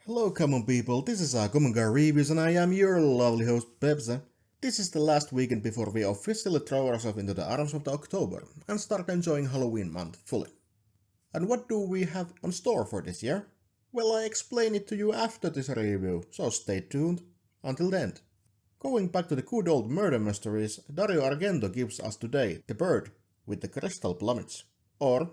Hello common people, this is Common Guy Reviews and I am your lovely host Pepse. This is the last weekend before we officially throw ourselves into the arms of the October and start enjoying Halloween month fully. And what do we have on store for this year? Well, I explain it to you after this review, so stay tuned until the end. Going back to the good old murder mysteries, Dario Argento gives us today The Bird with the Crystal Plumage, or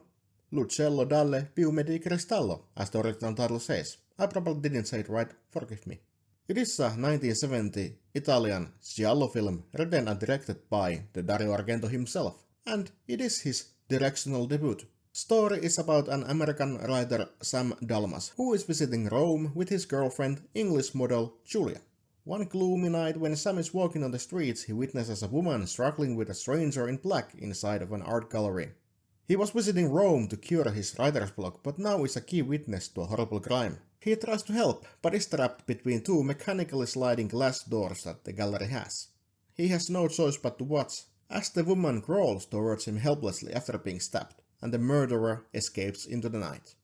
L'uccello dalle piume di cristallo, as the original title says. I probably didn't say it right, forgive me. It is a 1970 Italian giallo film written and directed by the Dario Argento himself, and it is his directional debut. Story is about an American writer Sam Dalmas, who is visiting Rome with his girlfriend, English model Julia. One gloomy night when Sam is walking on the streets, he witnesses a woman struggling with a stranger in black inside of an art gallery. He was visiting Rome to cure his writer's block, but now is a key witness to a horrible crime. He tries to help, but is trapped between two mechanically sliding glass doors that the gallery has. He has no choice but to watch, as the woman crawls towards him helplessly after being stabbed, and the murderer escapes into the night.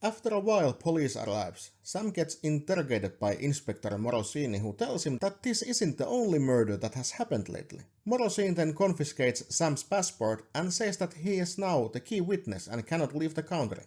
After a while police arrives, Sam gets interrogated by Inspector Morosini, who tells him that this isn't the only murder that has happened lately. Morosini then confiscates Sam's passport and says that he is now the key witness and cannot leave the country.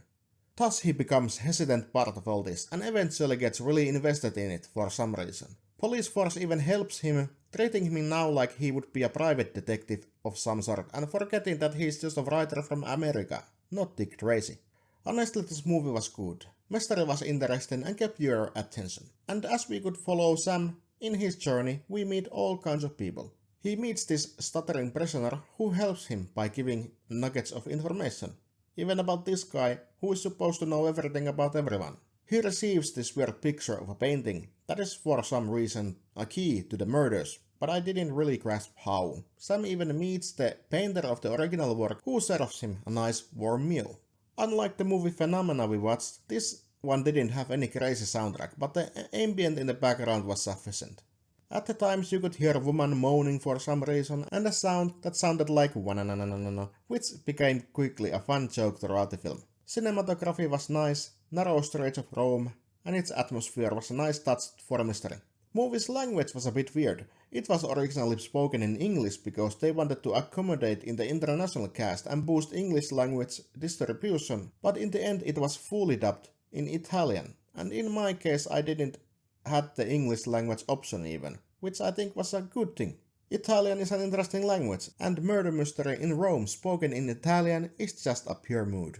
Thus he becomes hesitant part of all this and eventually gets really invested in it for some reason. Police force even helps him, treating him now like he would be a private detective of some sort and forgetting that he is just a writer from America, not Dick Tracy. Honestly, this movie was good. Mystery was interesting and kept your attention. And as we could follow Sam in his journey, we meet all kinds of people. He meets this stuttering prisoner who helps him by giving nuggets of information, even about this guy who is supposed to know everything about everyone. He receives this weird picture of a painting that is for some reason a key to the murders, but I didn't really grasp how. Sam even meets the painter of the original work who serves him a nice warm meal. Unlike the movie Phenomena we watched, this one didn't have any crazy soundtrack, but the ambient in the background was sufficient. At the times you could hear a woman moaning for some reason and a sound that sounded like wananananana, which became quickly a fun joke throughout the film. Cinematography was nice, narrow streets of Rome, and its atmosphere was a nice touch for a mystery. Movie's language was a bit weird. It was originally spoken in English because they wanted to accommodate in the international cast and boost English language distribution, but in the end it was fully dubbed in Italian, and in my case I didn't had the English language option even, which I think was a good thing. Italian is an interesting language, and murder mystery in Rome spoken in Italian is just a pure mood.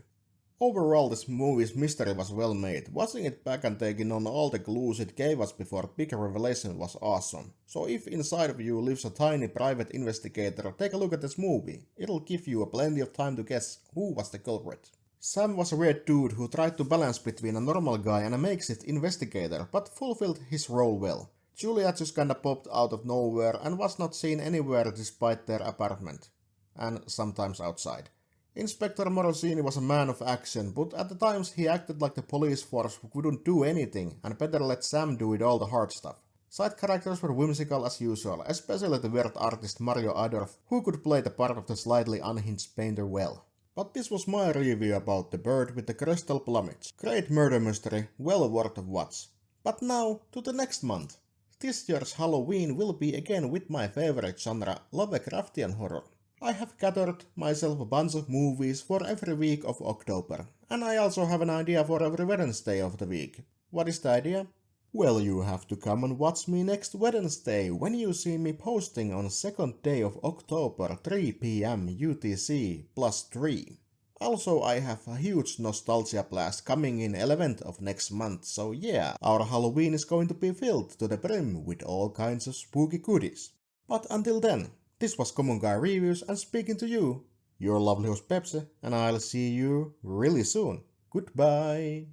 Overall, this movie's mystery was well made. Watching it back and taking on all the clues it gave us before big revelation was awesome. So if inside of you lives a tiny private investigator, take a look at this movie. It'll give you plenty of time to guess who was the culprit. Sam was a weird dude who tried to balance between a normal guy and a makeshift investigator, but fulfilled his role well. Julia just kinda popped out of nowhere and was not seen anywhere despite their apartment, and sometimes outside. Inspector Morosini was a man of action, but at the times he acted like the police force who couldn't do anything and better let Sam do it all the hard stuff. Side characters were whimsical as usual, especially the weird artist Mario Adorf, who could play the part of the slightly unhinged painter well. But this was my review about The Bird with the Crystal Plumage. Great murder mystery, well worth a watch. But now to the next month. This year's Halloween will be again with my favorite genre, Lovecraftian horror. I have gathered myself a bunch of movies for every week of October, and I also have an idea for every Wednesday of the week. What is the idea? Well, you have to come and watch me next Wednesday when you see me posting on 2nd day of October 3 PM UTC +3. Also, I have a huge nostalgia blast coming in 11th of next month, so yeah, our Halloween is going to be filled to the brim with all kinds of spooky goodies. But until then, this was Common Guy Reviews and speaking to you, your lovely host Pepsi, and I'll see you really soon. Goodbye!